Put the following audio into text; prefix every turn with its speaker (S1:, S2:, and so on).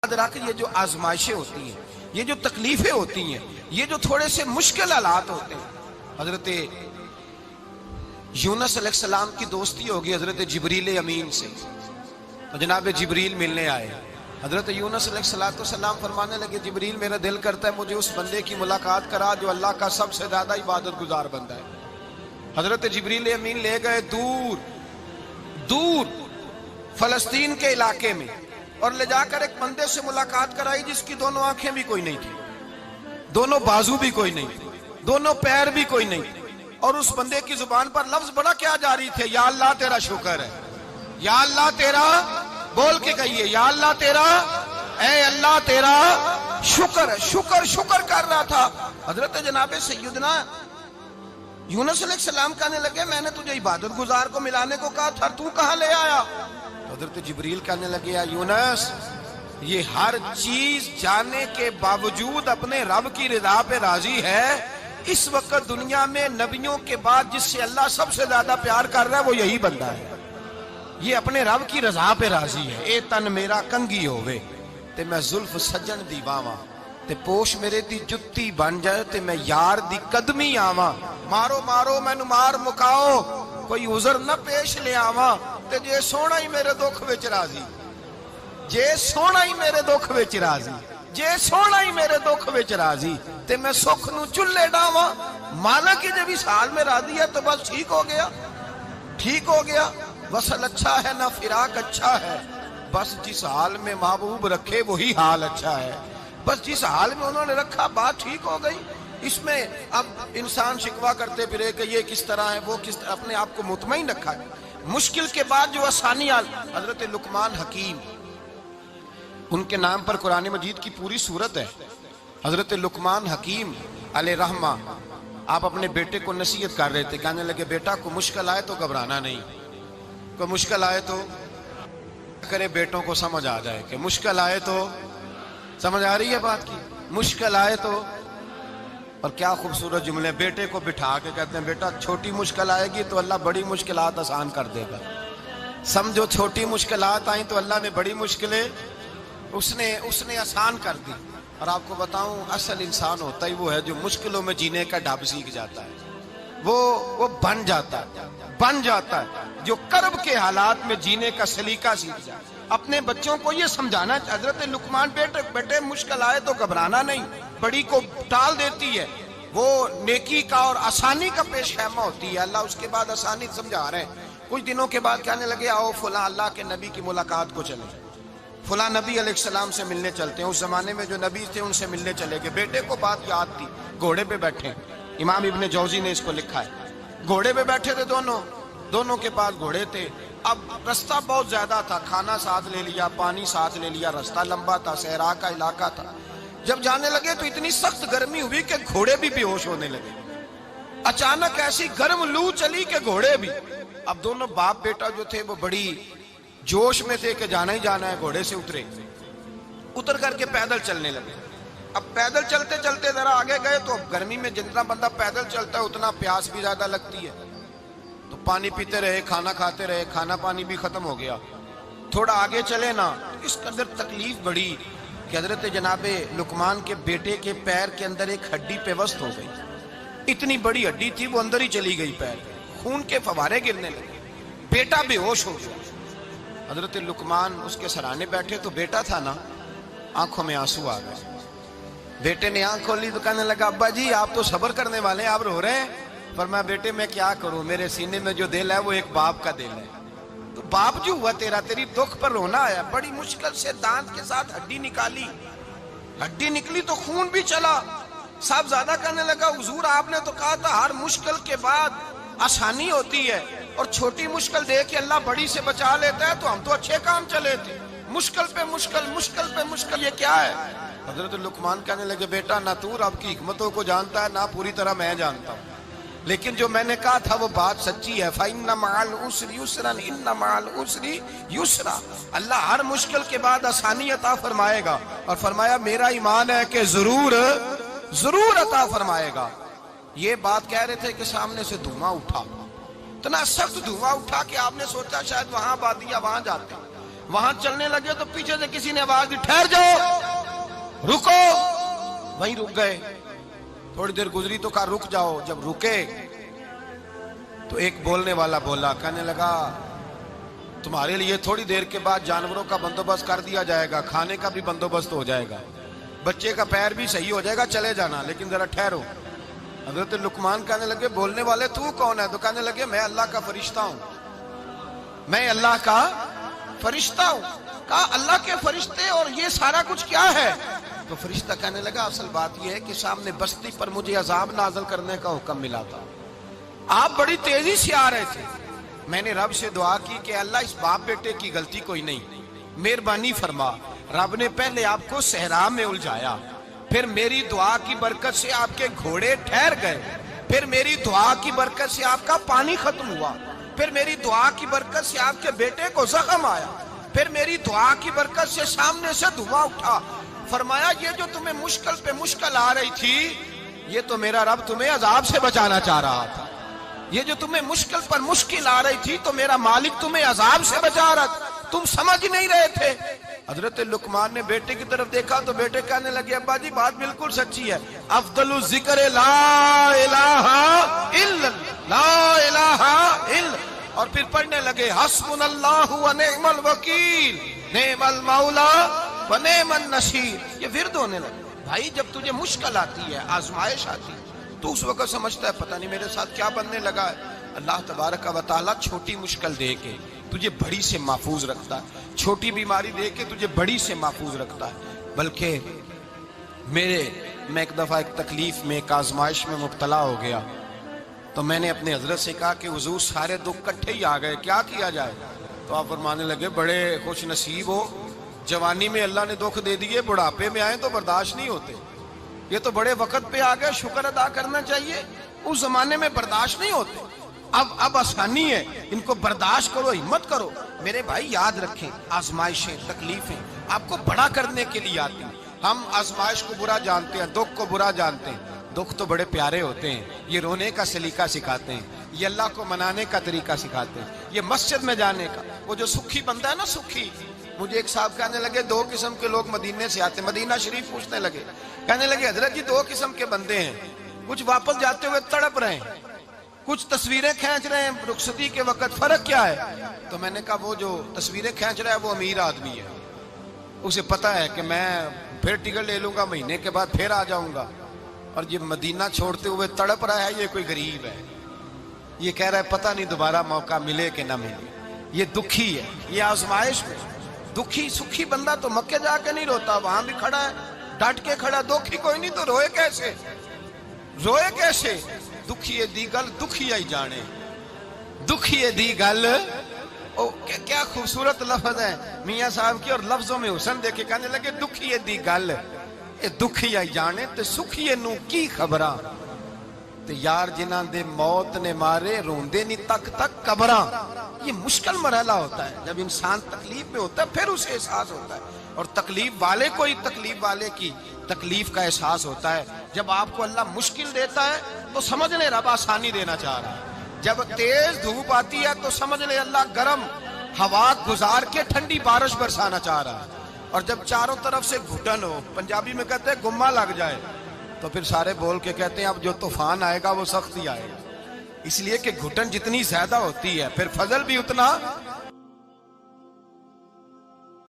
S1: याद रख, ये जो आजमाइशें होती हैं, ये जो तकलीफें होती हैं, ये जो थोड़े से मुश्किल हालात होते हैं, हजरत यूनुस अलैहिस्सलाम की दोस्ती होगी हजरत जिब्रील अमीन से। तो जनाब जिब्रील मिलने आए, हजरत यूनुस अलैहिस्सलाम फरमाने लगे, जिब्रील मेरा दिल करता है मुझे उस बंदे की मुलाकात करा जो अल्लाह का सबसे ज्यादा इबादत गुजार बंदा है। हजरत जिब्रील अमीन ले गए दूर दूर फलस्तीन के इलाके में और ले जाकर एक बंदे से मुलाकात कराई जिसकी दोनों आंखें भी कोई नहीं थी, दोनों बाजू भी कोई नहीं थे, दोनों पैर भी कोई नहीं थे, और उस बंदे की जुबान पर लफ्ज बड़ा क्या जारी थे, या अल्लाह तेरा शुक्र है, या अल्लाह तेरा, बोल के कहिए, या अल्लाह तेरा, ऐ अल्लाह तेरा शुक्र है। शुक्र शुक्र कर रहा था। हजरत जनाब सैयदना यूनुस अलैहिस्सलाम कहने लगे, मैंने तुझे इबादत गुजार को मिलाने को कहा था, तू कहां ले आया? हजरत जिब्रील कहने लगे, या यूनुस, ये हर चीज जाने के बावजूद अपने रब की रिदा पे राजी है। इस वक्त दुनिया में नबियों के बाद जिससे अल्लाह सबसे ज्यादा प्यार कर रहा है वो यही बंदा है। ये अपने रब की रजा पे राजी है। ए तन मेरा कंगी होवे ते मैं जुल्फ सज्जन दी बावा, ते पोश मेरे दी जुत्ती बन जाए ते मैं यार दी कदमी आवा। मारो मारो मैनू मार मुकाओ, कोई उजर न पेश ले आवा, ते जे सोना ही मेरे दुख विच राजी, जे सोना ही मेरे दुख विच राजी, जे सोना ही मेरे दुख विच राजी, ते मैं सुख नू चुल्ले डावा। मालिक जब इस हाल में राजी है तो बस ठीक हो गया, ठीक हो गया। वसल अच्छा है ना फिराक अच्छा है, बस जिस हाल में महबूब रखे वही हाल अच्छा है। बस जिस हाल में उन्होंने रखा बात ठीक हो गई। इसमें अब इंसान शिकवा करते फिरे कि ये किस तरह है, वो किस तरह, अपने आप को मुतमईन रखा है। मुश्किल के बाद जो आसानी आल, हजरत लुकमान हकीम, उनके नाम पर कुरान मजीद की पूरी सूरत है। हजरत लुकमान हकीम अलैहि रहमा आप अपने बेटे को नसीहत कर रहे थे, कहने लगे, बेटा को मुश्किल आए तो घबराना नहीं, कोई मुश्किल आए तो करे, बेटों को समझ आ जाए कि मुश्किल आए तो, समझ आ रही है बात की, मुश्किल आए तो। और क्या खूबसूरत जुमले, बेटे को बिठा के कहते हैं, बेटा छोटी मुश्किल आएगी तो अल्लाह बड़ी मुश्किलात आसान कर देगा। समझो छोटी मुश्किलात आई तो अल्लाह ने बड़ी मुश्किलें उसने आसान कर दी। और आपको बताऊं, असल इंसान होता ही वो है जो मुश्किलों में जीने का ढब सीख जाता है, वो बन जाता है, जो कर्ब के हालात में जीने का सलीका सीख जाता है। अपने बच्चों को ये समझाना, हजरत लुकमान, बेटे मुश्किल आए तो घबराना नहीं, बड़ी को टाल देती है, वो नेकी का और आसानी का पेश खैमा होती है। अल्लाह उसके बाद आसानी समझा रहे हैं। कुछ दिनों के बाद कहने लगे, आओ फला अल्लाह के नबी की मुलाकात को चले, फला नबी अलैहिस्सलाम से मिलने चलते हैं। उस जमाने में जो नबी थे उनसे मिलने चले गए। बेटे को बात याद थी, घोड़े पे बैठे, इमाम इब्ने जौजी ने इसको लिखा है, घोड़े पे बैठे थे दोनों के पास घोड़े थे। अब रास्ता बहुत ज्यादा था, खाना साथ ले लिया, पानी साथ ले लिया, रास्ता लंबा था, सहरा का इलाका था। जब जाने लगे तो इतनी सख्त गर्मी हुई कि घोड़े भी बेहोश होने लगे। अचानक ऐसी गर्म लू चली कि घोड़े भी। अब दोनों बाप बेटा जो थे वो बड़ी जोश में थे कि जाना ही जाना है। घोड़े से उतर करके पैदल चलने लगे। अब पैदल चलते चलते जरा आगे गए तो गर्मी में जितना बंदा पैदल चलता है उतना प्यास भी ज्यादा लगती है, तो पानी पीते रहे, खाना खाते रहे, खाना पानी भी खत्म हो गया। थोड़ा आगे चले ना, इस कदर तकलीफ बढ़ी कि हजरत जनाबे लुकमान के बेटे के पैर के अंदर एक हड्डी पेवस्त हो गई। इतनी बड़ी हड्डी थी, वो अंदर ही चली गई पैर, खून के फवारे गिरने लगे, बेटा बेहोश हो गया। हजरत लुकमान उसके सराहने बैठे तो बेटा था ना, आंखों में आंसू आ गए। बेटे ने आंख खोली तो कहने लगा, अब्बा जी आप तो सब्र करने वाले हैं, आप रो रहे हैं। फरमाया, बेटे मैं क्या करूं, मेरे सीने में जो दिल है वो एक बाप का दिल है। तो बाप जो हुआ तेरा, तेरी दुख पर रोना आया। बड़ी मुश्किल से दांत के साथ हड्डी निकाली, हड्डी निकली तो खून भी चला। साहब ज्यादा कहने लगा, हुजूर आपने तो कहा था हर मुश्किल के बाद आसानी होती है, और छोटी मुश्किल देख के अल्लाह बड़ी से बचा लेता है, तो हम तो अच्छे काम चले थे, मुश्किल पे मुश्किल, मुश्किल पे मुश्किल, ये क्या है? हजरत लुकमान कहने लगे, बेटा ना तू रब की हिकमतों को जानता है, ना पूरी तरह मैं जानता हूँ, लेकिन जो मैंने कहा था वो बात सच्ची है। फइन्ना मअल उसरि युस्रन, इन्ना मअल उसरि युस्रा। अल्लाह हर मुश्किल के बाद आसानी अता फरमाएगा। और फरमाया, मेरा ईमान है कि जरूर अता फरमाएगा। ये बात कह रहे थे कि सामने से धुआं उठा, इतना सख्त धुआं उठा कि आपने सोचा शायद वहां बादिया वहां जाते। وہاں چلنے لگے تو پیچھے سے کسی نے آواز دی ٹھہر جاؤ رکو، وہیں رک گئے. تھوڑی دیر گزری تو کہا رک جاؤ. جب رکے تو ایک بولنے والا بولا، کہنے لگا تمہارے لیے تھوڑی دیر کے بعد جانوروں کا بندوبست کر دیا جائے گا، کھانے کا بھی بندوبست ہو جائے گا، بچے کا پیر بھی صحیح ہو جائے گا، چلے جانا لیکن ذرا ٹھہرو. حضرت لقمان کہنے لگے بولنے والے تو کون ہے؟ تو کہنے لگے میں اللہ کا فرشتہ ہوں، میں اللہ کا فرشتہ ہوں. کہا اللہ کے فرشتے اور یہ سارا کچھ کیا ہے؟ تو فرشتہ کہنے لگا اصل بات یہ ہے کہ سامنے بستی پر مجھے عذاب نازل کرنے کا حکم ملا تھا، آپ بڑی تیزی سے آ رہے تھے، میں نے رب سے دعا کی کہ اللہ اس باپ بیٹے کی غلطی کوئی نہیں، مہربانی فرما. رب نے پہلے آپ کو صحرا میں الجھایا، پھر میری دعا کی برکت سے آپ کے گھوڑے ٹھہر گئے، پھر میری دعا کی برکت سے آپ کا پانی ختم ہوا، پھر میری دعا کی برکت سے آپ کے بیٹے کو زخم آیا، پھر میری دعا کی برکت سے سامنے سے دھواں اٹھا. فرمایا یہ جو تمہیں مشکل پہ مشکل آ رہی تھی یہ تو میرا رب تمہیں عذاب سے بچانا چاہ رہا تھا، یہ جو تمہیں مشکل پر مشکل آ رہی تھی تو میرا مالک تمہیں عذاب سے بچا رہا تھا، تم سمجھ نہیں رہے تھے. حضرت لقمان نے بیٹے کی طرف دیکھا تو بیٹے کہنے لگے ابا جی بات بالکل سچی ہے، افضل الذکر لا الہ الا لا الہ الا، اور پھر پڑھنے لگے حسبنا اللہ و نعم الوکیل نعم المولا و نعم النصیر. یہ ورد ہونے لگے. بھائی جب تجھے مشکل آتی ہے، آزمائش آتی ہے، تو اس وقت سمجھتا ہے پتہ نہیں میرے ساتھ کیا بننے لگا ہے. اللہ تبارک و تعالیٰ چھوٹی مشکل دے کے تجھے بڑی سے محفوظ رکھتا ہے، چھوٹی بیماری دے کے تجھے بڑی سے محفوظ رکھتا ہے. بلکہ میں ایک دفعہ ایک تکلیف میں ایک آزمائش میں مبتلا ہو گیا تو میں نے اپنے حضرت سے کہا کہ حضور سارے دکھ کٹھے ہی آ گئے، کیا کیا جائے؟ تو آپ فرمانے لگے بڑے خوش نصیب ہو، جوانی میں اللہ نے دکھ دے دیے، بڑھاپے میں آئے تو برداشت نہیں ہوتے، یہ تو بڑے وقت پہ آ گئے، شکر ادا کرنا چاہیے، اس زمانے میں برداشت نہیں ہوتے، اب آسانی ہے، ان کو برداشت کرو، ہمت کرو. میرے بھائی یاد رکھیں آزمائشیں تکلیفیں آپ کو بڑا کرنے کے لیے آتی ہیں. ہم آزمائش کو برا جانتے ہیں، دکھ کو برا جانتے ہیں. دکھ تو بڑے پیارے ہوتے ہیں، یہ رونے کا سلیقہ سکھاتے ہیں، یہ اللہ کو منانے کا طریقہ سکھاتے ہیں، یہ مسجد میں جانے کا. وہ جو سکھی بندہ ہے نا سکھی، مجھے ایک صاحب کہنے لگے دو قسم کے لوگ مدینے سے آتے، مدینہ شریف پوچھنے لگے، کہنے لگے حضرت جی دو قسم کے بندے ہیں، کچھ واپس جاتے ہوئے تڑپ رہے ہیں، کچھ تصویریں کھینچ رہے ہیں رخصتی کے وقت، فرق کیا ہے؟ تو میں نے کہا وہ جو تصویریں کھینچ رہا ہے وہ امیر آدمی ہے، اسے پتا ہے کہ میں پھر ٹکٹ لے لوں گا، مہینے کے بعد پھر آ جاؤں گا، اور یہ مدینہ چھوڑتے ہوئے تڑپ رہا ہے، یہ کوئی غریب ہے، یہ کہہ رہا ہے پتہ نہیں دوبارہ موقع ملے کہ نہ ملے. یہ دکھی ہے، یہ آزمائش میں دکھی. سکھی بندہ تو مکے جا کے نہیں روتا، وہاں بھی کھڑا ہے ڈٹ کے کھڑا. دکھی کوئی نہیں تو روئے کیسے؟ روئے کیسے؟ دکھیے دی گل دکھیا ہی جانے، دکھیے دی گل. کیا خوبصورت لفظ ہے میاں صاحب کی، اور لفظوں میں حسن دیکھے. کہنے لگے دکھیے دی گل اے دکھیا ہی جانے تے سکھیے نو کی خبراں، تے یار جنہاں دے موت نے مارے روندے نہیں تک تک قبراں. یہ مشکل مرحلہ ہوتا ہے، جب انسان تکلیف میں ہوتا ہے پھر اسے احساس ہوتا ہے، اور تکلیف والے کو ہی تکلیف والے کی تکلیف کا احساس ہوتا ہے. جب آپ کو اللہ مشکل دیتا ہے تو سمجھ لے رب آسانی دینا چاہ رہا ہے، جب تیز دھوپ آتی ہے تو سمجھ لے اللہ گرم ہوا گزار کے ٹھنڈی بارش برسانا چاہ رہا ہے، اور جب چاروں طرف سے گھٹن ہو، پنجابی میں کہتے ہیں گما لگ جائے، تو پھر سارے بول کے کہتے ہیں اب جو طوفان آئے گا وہ سخت ہی آئے گا. اس لیے کہ گھٹن جتنی زیادہ ہوتی ہے پھر فضل بھی اتنا